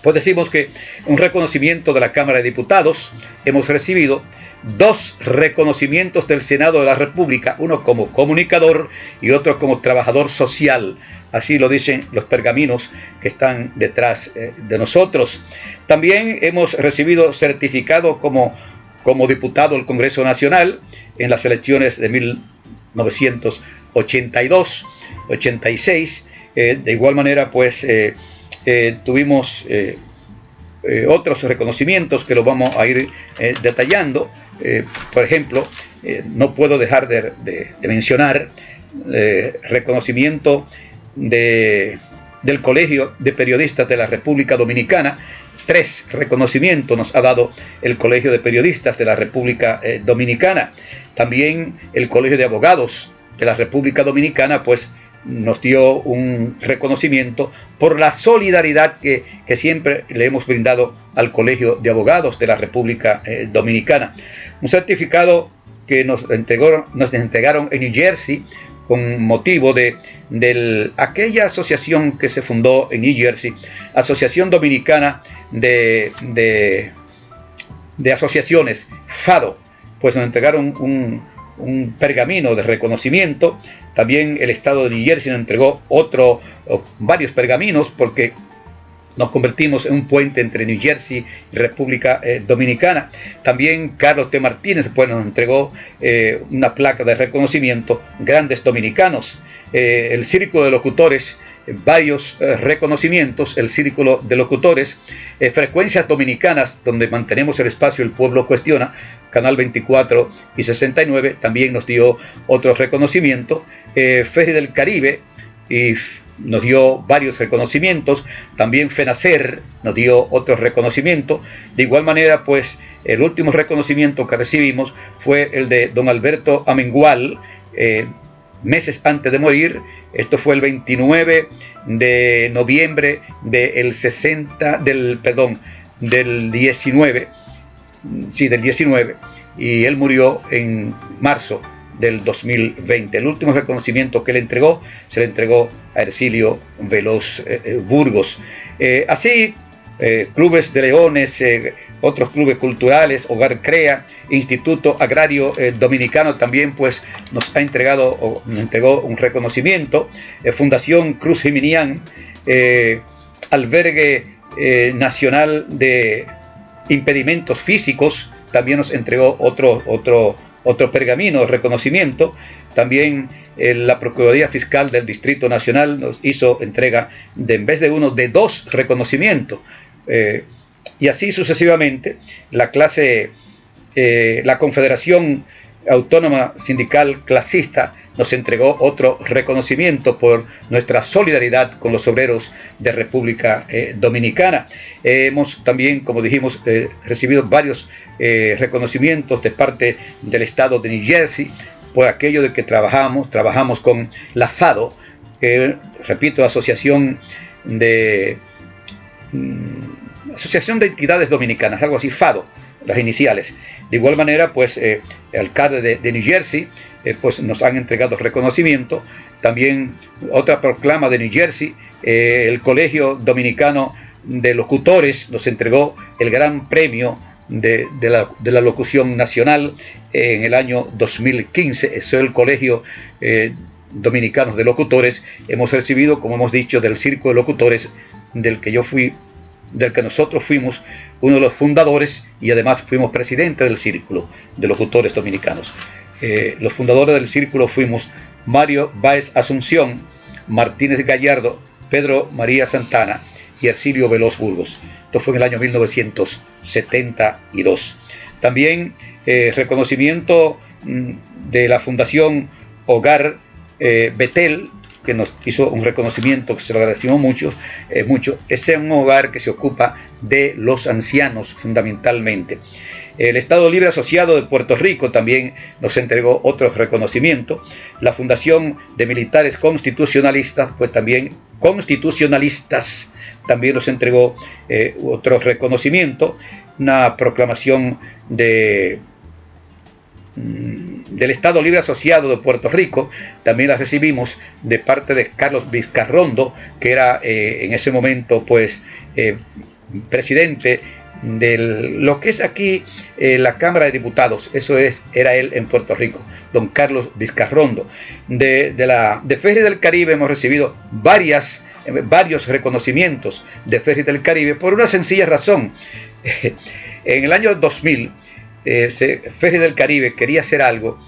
Pues decimos que un reconocimiento de la Cámara de Diputados, hemos recibido 2 reconocimientos del Senado de la República, uno como comunicador y otro como trabajador social. Así lo dicen los pergaminos que están detrás de nosotros. También hemos recibido certificado como diputado del Congreso Nacional en las elecciones de 1982, 86. De igual manera, pues tuvimos otros reconocimientos que los vamos a ir detallando. Por ejemplo, no puedo dejar de mencionar reconocimiento del Colegio de Periodistas de la República Dominicana. 3 reconocimientos nos ha dado el Colegio de Periodistas de la República Dominicana. También el Colegio de Abogados de la República Dominicana, pues, nos dio un reconocimiento por la solidaridad que siempre le hemos brindado al Colegio de Abogados de la República Dominicana. Un certificado que nos entregaron en New Jersey con motivo de aquella asociación que se fundó en New Jersey, Asociación Dominicana de Asociaciones, FADO. Pues nos entregaron un pergamino de reconocimiento. También el estado de New Jersey nos entregó varios pergaminos, porque nos convertimos en un puente entre New Jersey y República Dominicana. También Carlos T. Martínez, pues, nos entregó una placa de reconocimiento, Grandes Dominicanos. El Círculo de Locutores, varios reconocimientos. El Círculo de Locutores, Frecuencias Dominicanas, donde mantenemos el espacio El Pueblo Cuestiona, Canal 24 y 69, también nos dio otro reconocimiento. Feria del Caribe, y nos dio varios reconocimientos. También FENACER nos dio otro reconocimiento. De igual manera, pues, el último reconocimiento que recibimos fue el de don Alberto Amengual, meses antes de morir. Esto fue el 29 de noviembre del 19, del 19, y él murió en marzo del 2020. El último reconocimiento que le entregó, se le entregó a Hercilio Veloz Burgos. Así, clubes de leones, otros clubes culturales, Hogar Crea, Instituto Agrario Dominicano también, pues, nos entregó un reconocimiento. Fundación Cruz Jiminián, Albergue Nacional de Impedimentos Físicos, también nos entregó otro pergamino de reconocimiento. También la Procuraduría Fiscal del Distrito Nacional nos hizo entrega en vez de uno, de 2 reconocimientos. Y así sucesivamente. La Confederación Autónoma Sindical Clasista nos entregó otro reconocimiento por nuestra solidaridad con los obreros de República Dominicana. Hemos también, como dijimos, recibido varios reconocimientos de parte del estado de New Jersey por aquello de que trabajamos con la FADO, repito, Asociación de Entidades Dominicanas, algo así, FADO, las iniciales. De igual manera, pues, el alcalde de New Jersey, pues, nos han entregado reconocimiento. También otra proclama de New Jersey, el Colegio Dominicano de Locutores nos entregó el gran premio de la locución nacional en el año 2015. Eso es el Colegio Dominicano de Locutores. Hemos recibido, como hemos dicho, del Círculo de Locutores, del que nosotros fuimos uno de los fundadores, y además fuimos presidente del Círculo de Locutores Dominicanos. Los fundadores del Círculo fuimos Mario Báez Asunción, Martínez Gallardo, Pedro María Santana y Hercilio Veloz Burgos. Esto fue en el año 1972. También reconocimiento de la Fundación Hogar Betel, que nos hizo un reconocimiento que se lo agradecimos mucho. Ese es un hogar que se ocupa de los ancianos fundamentalmente. El Estado Libre Asociado de Puerto Rico también nos entregó otro reconocimiento. La Fundación de Militares Constitucionalistas, pues también constitucionalistas, también nos entregó otro reconocimiento. Una proclamación del Estado Libre Asociado de Puerto Rico también la recibimos de parte de Carlos Vizcarrondo, que era en ese momento, pues, presidente de lo que es aquí la Cámara de Diputados. Era él en Puerto Rico, don Carlos Vizcarrondo. De Feria del Caribe hemos recibido varios reconocimientos de Feria del Caribe por una sencilla razón. En el año 2000 Feria del Caribe quería hacer algo,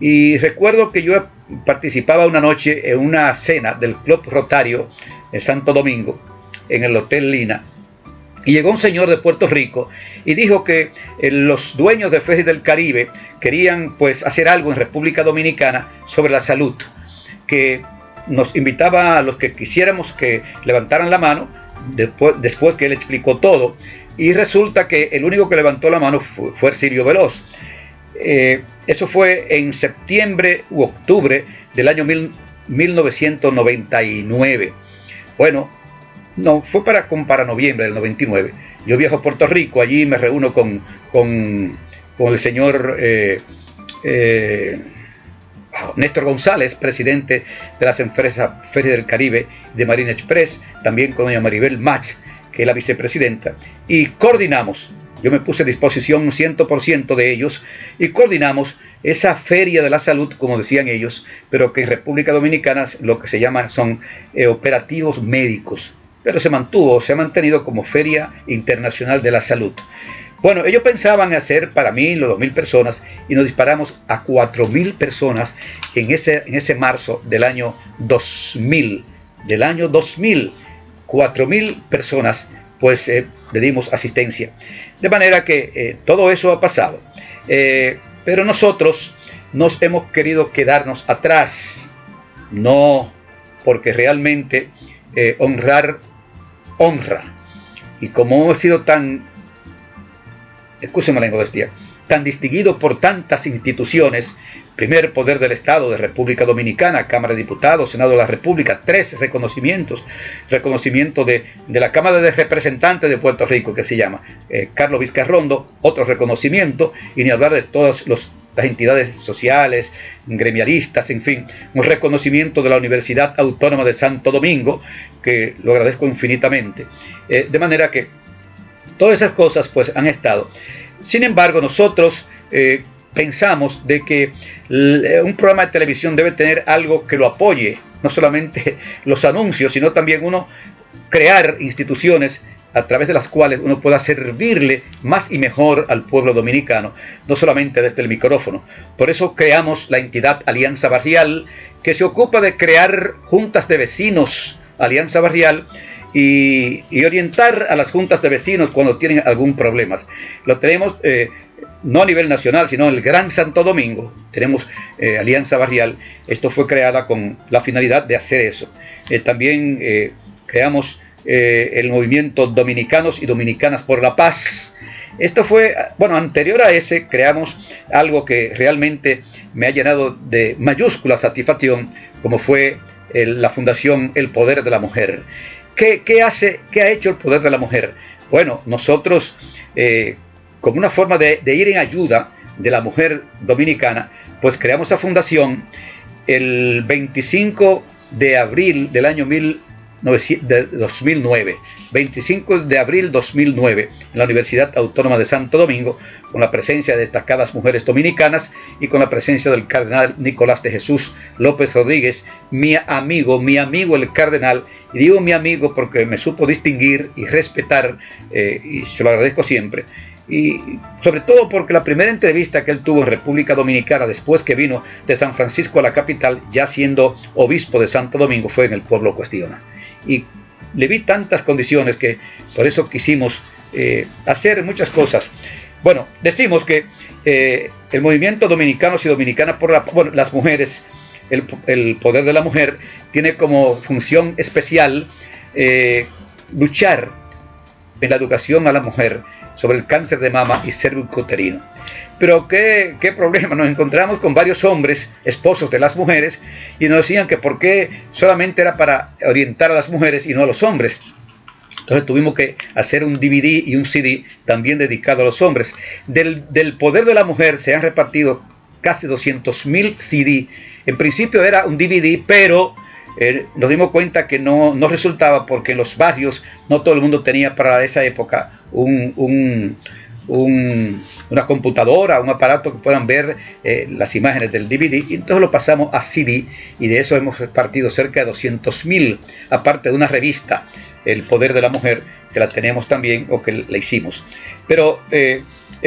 y recuerdo que yo participaba una noche en una cena del Club Rotario en Santo Domingo, en el Hotel Lina, Y llegó un señor de Puerto Rico y dijo que los dueños de Ferries del Caribe querían pues hacer algo en República Dominicana sobre la salud, que nos invitaba a los que quisiéramos que levantaran la mano después que él explicó todo, y resulta que el único que levantó la mano fue Silvio Veloz. Eso fue en septiembre u octubre del año 1999. Bueno, no, fue para noviembre del 99. Yo viajo a Puerto Rico, allí me reúno con el señor Néstor González, presidente de las empresas Ferries del Caribe de Marina Express, también con doña Maribel Mach, que es la vicepresidenta, y coordinamos. Yo me puse a disposición 100% de ellos y coordinamos esa feria de la salud, como decían ellos, pero que en República Dominicana lo que se llaman son operativos médicos, pero se ha mantenido como Feria Internacional de la Salud. Bueno, ellos pensaban hacer para 1.000 o 2.000 personas y nos disparamos a 4.000 personas en ese marzo del año 2000. 4.000 personas pues le dimos asistencia. De manera que todo eso ha pasado. Pero nosotros nos hemos querido quedarnos atrás. No, porque realmente honra. Y como hemos sido tan, escúcheme la modestia, tan distinguido por tantas instituciones, primer poder del Estado de República Dominicana, Cámara de Diputados, Senado de la República, 3 reconocimientos, reconocimiento de la Cámara de Representantes de Puerto Rico, que se llama Carlos Vizcarrondo, otro reconocimiento, y ni hablar de todas las entidades sociales, gremialistas, en fin, un reconocimiento de la Universidad Autónoma de Santo Domingo, que lo agradezco infinitamente. De manera que todas esas cosas pues han estado. Sin embargo, nosotros pensamos de que un programa de televisión debe tener algo que lo apoye, no solamente los anuncios, sino también uno crear instituciones a través de las cuales uno pueda servirle más y mejor al pueblo dominicano, no solamente desde el micrófono. Por eso creamos la entidad Alianza Barrial, que se ocupa de crear juntas de vecinos, Alianza Barrial, y orientar a las juntas de vecinos cuando tienen algún problema. Lo tenemos no a nivel nacional, sino en el Gran Santo Domingo. Tenemos Alianza Barrial. Esto fue creada con la finalidad de hacer eso. También creamos el movimiento Dominicanos y Dominicanas por la Paz. Esto fue, bueno, anterior a ese creamos algo que realmente me ha llenado de mayúscula satisfacción, como fue la Fundación El Poder de la Mujer. ¿Qué ha hecho el Poder de la Mujer? Bueno, nosotros, como una forma de ir en ayuda de la mujer dominicana, pues creamos esa fundación el 25 de abril del año 2009, 25 de abril 2009, en la Universidad Autónoma de Santo Domingo, con la presencia de destacadas mujeres dominicanas y con la presencia del cardenal Nicolás de Jesús López Rodríguez, mi amigo el cardenal. Y digo mi amigo porque me supo distinguir y respetar, y se lo agradezco siempre. Y sobre todo porque la primera entrevista que él tuvo en República Dominicana, después que vino de San Francisco a la capital, ya siendo obispo de Santo Domingo, fue en El Pueblo Cuestiona. Y le vi tantas condiciones que por eso quisimos hacer muchas cosas. Bueno, decimos que el movimiento Dominicanos y Dominicanas por las mujeres, el poder de la mujer, tiene como función especial luchar en la educación a la mujer sobre el cáncer de mama y cervicuterino. Pero ¿qué problema? Nos encontramos con varios hombres, esposos de las mujeres, y nos decían que por qué solamente era para orientar a las mujeres y no a los hombres. Entonces tuvimos que hacer un DVD y un CD también dedicado a los hombres. Del poder de la mujer se han repartido casi 200.000 CD. En principio era un DVD, pero nos dimos cuenta que no resultaba, porque en los barrios no todo el mundo tenía para esa época una computadora, un aparato que puedan ver las imágenes del DVD, y entonces lo pasamos a CD, y de eso hemos repartido cerca de 200.000, aparte de una revista, El Poder de la Mujer, que la tenemos también, o que la hicimos. Pero el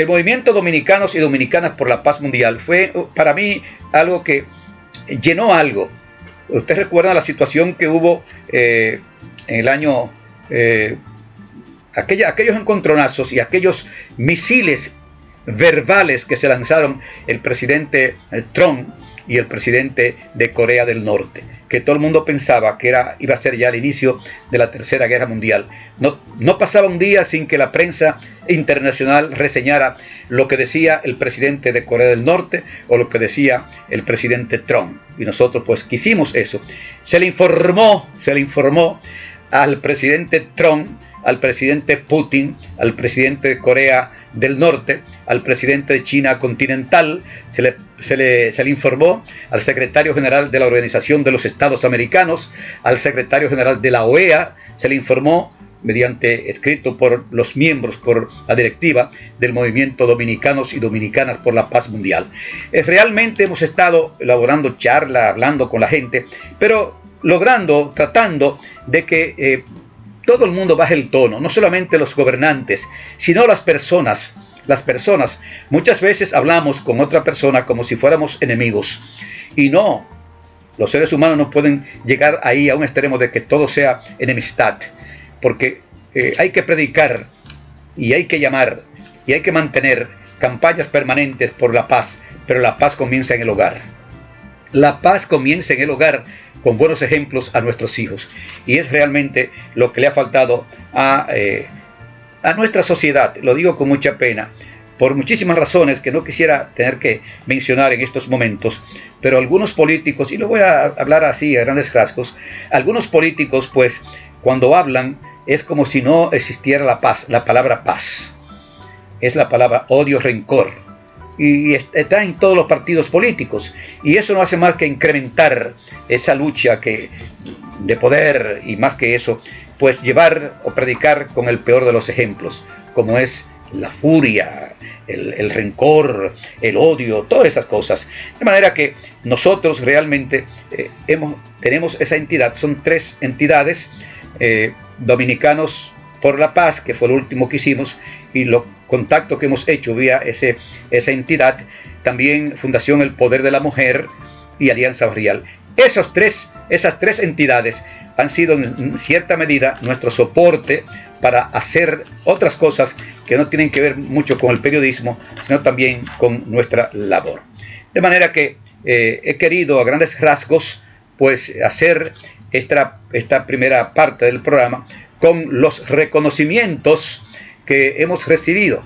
movimiento Dominicanos y Dominicanas por la Paz Mundial fue para mí algo que llenó algo. Ustedes recuerdan la situación que hubo en el año aquellos encontronazos y aquellos misiles verbales que se lanzaron el presidente Trump y el presidente de Corea del Norte, que todo el mundo pensaba que iba a ser ya el inicio de la Tercera Guerra Mundial. No pasaba un día sin que la prensa internacional reseñara lo que decía el presidente de Corea del Norte o lo que decía el presidente Trump. Y nosotros pues quisimos eso. Se le informó al presidente Trump, al presidente Putin, al presidente de Corea del Norte, al presidente de China continental, se le informó al secretario general de la Organización de los Estados Americanos, al secretario general de la OEA, se le informó mediante escrito por los miembros, por la directiva del movimiento Dominicanos y Dominicanas por la Paz Mundial. Realmente hemos estado elaborando charla, hablando con la gente, pero tratando de que todo el mundo baje el tono, no solamente los gobernantes, sino las personas. Las personas, muchas veces hablamos con otra persona como si fuéramos enemigos. Y no, los seres humanos no pueden llegar ahí a un extremo de que todo sea enemistad. Porque hay que predicar y hay que llamar y hay que mantener campañas permanentes por la paz. Pero la paz comienza en el hogar. La paz comienza en el hogar con buenos ejemplos a nuestros hijos. Y es realmente lo que le ha faltado a nuestra sociedad. Lo digo con mucha pena, por muchísimas razones que no quisiera tener que mencionar en estos momentos, pero algunos políticos, y lo voy a hablar así a grandes rasgos, algunos políticos pues cuando hablan es como si no existiera la paz. La palabra paz es la palabra odio, rencor, y está en todos los partidos políticos, y eso no hace más que incrementar esa lucha de poder, y más que eso, pues llevar o predicar con el peor de los ejemplos, como es la furia, el rencor, el odio, todas esas cosas. De manera que nosotros realmente tenemos esa entidad, son 3 entidades, Dominicanos por la Paz, que fue lo último que hicimos, y los contactos que hemos hecho vía esa entidad, también Fundación El Poder de la Mujer y Alianza Barrial. Esas tres entidades han sido en cierta medida nuestro soporte para hacer otras cosas que no tienen que ver mucho con el periodismo, sino también con nuestra labor. De manera que he querido a grandes rasgos pues hacer esta primera parte del programa con los reconocimientos que hemos recibido.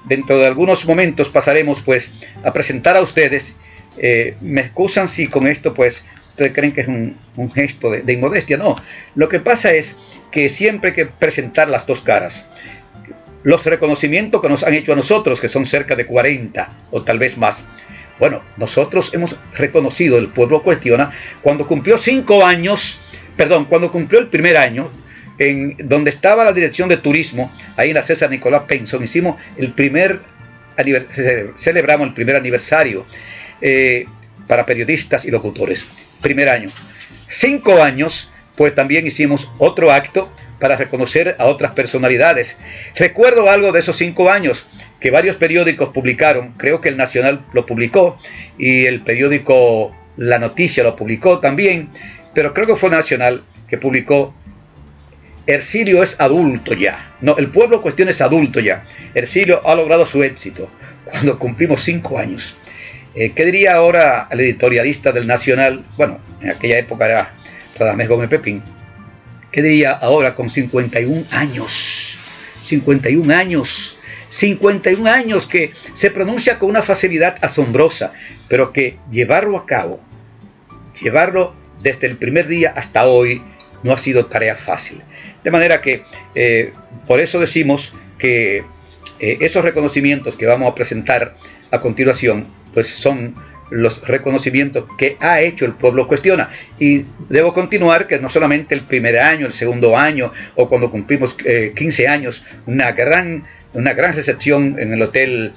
Dentro de algunos momentos pasaremos pues a presentar a ustedes. Me excusan si con esto pues ustedes creen que es un gesto de inmodestia. No, lo que pasa es que siempre hay que presentar las dos caras. Los reconocimientos que nos han hecho a nosotros, que son cerca de 40 o tal vez más. Bueno, nosotros hemos reconocido, el pueblo cuestiona, cuando cumplió 5 años, cuando cumplió el primer año, en donde estaba la dirección de turismo, ahí en la César Nicolás Penson, celebramos el primer aniversario para periodistas y locutores. Primer año. 5 años, pues también hicimos otro acto para reconocer a otras personalidades. Recuerdo algo de esos 5 años que varios periódicos publicaron, creo que el Nacional lo publicó y el periódico La Noticia lo publicó también, pero creo que fue Nacional que publicó: Hercilio es adulto ya. No, el pueblo cuestiona es adulto ya. Hercilio ha logrado su éxito cuando cumplimos 5 años. ¿Qué diría ahora el editorialista del Nacional? Bueno, en aquella época era Radamés Gómez Pepín. ¿Qué diría ahora con 51 años? 51 años. 51 años que se pronuncia con una facilidad asombrosa, pero que llevarlo a cabo, llevarlo desde el primer día hasta hoy, no ha sido tarea fácil. De manera que por eso decimos que esos reconocimientos que vamos a presentar a continuación, pues son los reconocimientos que ha hecho el pueblo cuestiona. Y debo continuar que no solamente el primer año, el segundo año, o cuando cumplimos 15 años, una gran recepción en el hotel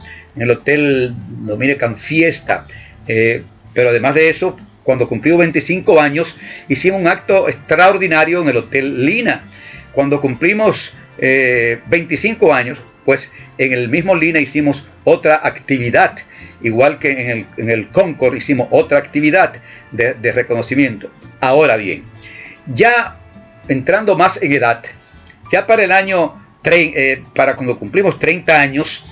Dominican Fiesta, pero además de eso, cuando cumplió 25 años, hicimos un acto extraordinario en el Hotel Lina. Cuando cumplimos 25 años, pues en el mismo Lina hicimos otra actividad, igual que en el Concord hicimos otra actividad de reconocimiento. Ahora bien, ya entrando más en edad, Ya para el año, para cuando cumplimos 30 años,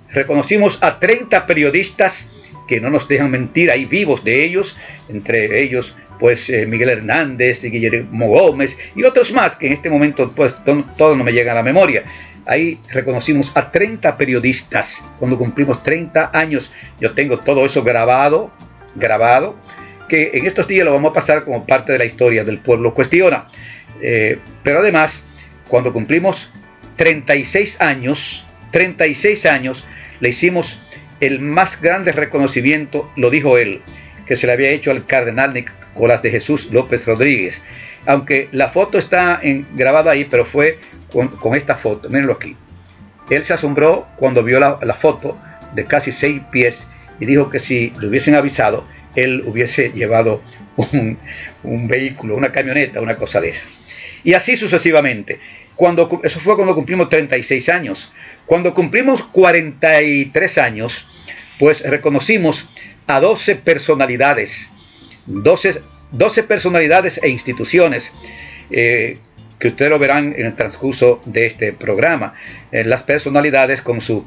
reconocimos a 30 periodistas que no nos dejan mentir, hay vivos de ellos, entre ellos pues Miguel Hernández, Guillermo Gómez y otros más que en este momento pues todo no me llega a la memoria. Ahí reconocimos a 30 periodistas cuando cumplimos 30 años. Yo tengo todo eso grabado, que en estos días lo vamos a pasar como parte de la historia del Pueblo Cuestiona. Pero además, cuando cumplimos 36 años, le hicimos el más grande reconocimiento, lo dijo él, que se le había hecho al cardenal Nicolás de Jesús López Rodríguez. Aunque la foto está grabada ahí, pero fue con esta foto, mírenlo aquí. Él se asombró cuando vio la foto de casi 6 pies y dijo que si le hubiesen avisado, él hubiese llevado un vehículo, una camioneta, una cosa de esa. Y así sucesivamente. Eso fue cuando cumplimos 36 años. Cuando cumplimos 43 años, pues reconocimos a 12 personalidades, 12 personalidades e instituciones, que ustedes lo verán en el transcurso de este programa. Las personalidades con su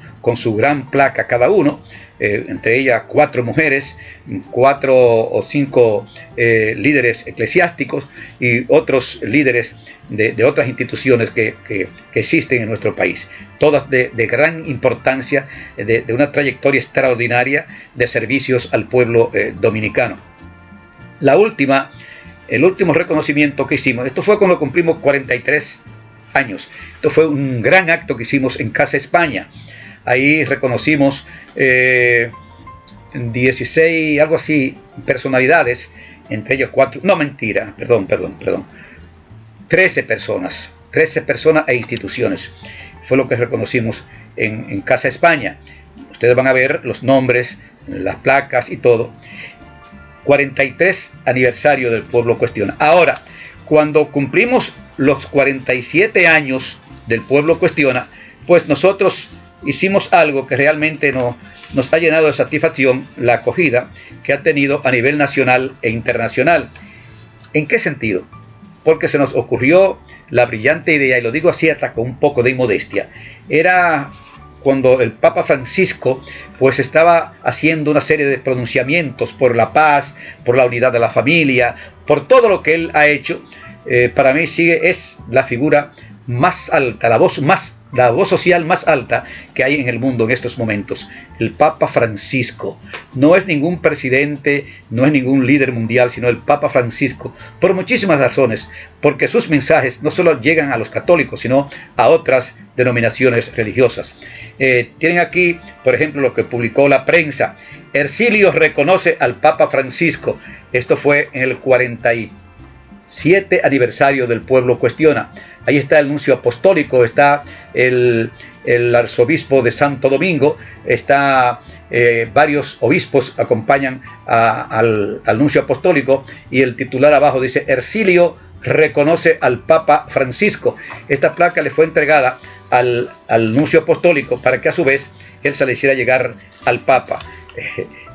gran placa cada uno, entre ellas 4 mujeres, 4 o 5 líderes eclesiásticos y otros líderes de otras instituciones que existen en nuestro país, todas de gran importancia, de una trayectoria extraordinaria de servicios al pueblo dominicano. El último reconocimiento que hicimos, esto fue cuando cumplimos 43 años, esto fue un gran acto que hicimos en Casa España. Ahí reconocimos 16, algo así, personalidades, entre ellos 13 personas e instituciones. Fue lo que reconocimos en Casa España. Ustedes van a ver los nombres, las placas y todo. 43 aniversario del Pueblo Cuestiona. Ahora, cuando cumplimos los 47 años del Pueblo Cuestiona, pues nosotros hicimos algo que realmente nos ha llenado de satisfacción, la acogida que ha tenido a nivel nacional e internacional. ¿En qué sentido? Porque se nos ocurrió la brillante idea, y lo digo así hasta con un poco de inmodestia, era cuando el Papa Francisco pues estaba haciendo una serie de pronunciamientos por la paz, por la unidad de la familia, por todo lo que él ha hecho. Para mí es la figura más alta, la voz social más alta que hay en el mundo en estos momentos. El Papa Francisco no es ningún presidente, no es ningún líder mundial, sino el Papa Francisco, por muchísimas razones, porque sus mensajes no solo llegan a los católicos, sino a otras denominaciones religiosas. Tienen aquí, por ejemplo, lo que publicó la prensa. Ercilio reconoce al Papa Francisco. Esto fue en el 47 aniversario del Pueblo Cuestiona. Ahí está el nuncio apostólico, está el arzobispo de Santo Domingo, está varios obispos acompañan al nuncio apostólico, y el titular abajo dice: Ercilio reconoce al Papa Francisco. Esta placa le fue entregada al nuncio apostólico para que a su vez él se le hiciera llegar al Papa.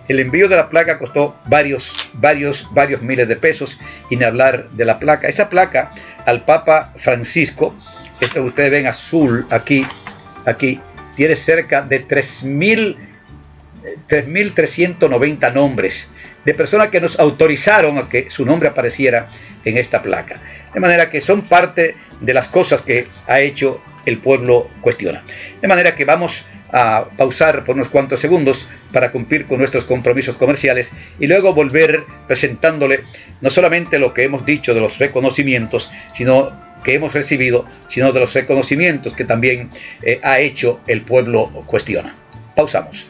El envío de la placa costó varios miles de pesos, y ni hablar de la placa. Esa placa al Papa Francisco, esto que ustedes ven azul aquí, tiene cerca de 3.390 nombres de personas que nos autorizaron a que su nombre apareciera en esta placa. De manera que son parte de las cosas que ha hecho el Pueblo Cuestiona. De manera que vamos a pausar por unos cuantos segundos para cumplir con nuestros compromisos comerciales y luego volver presentándole no solamente lo que hemos dicho de los reconocimientos que hemos recibido, sino de los reconocimientos que también ha hecho el Pueblo Cuestiona. Pausamos.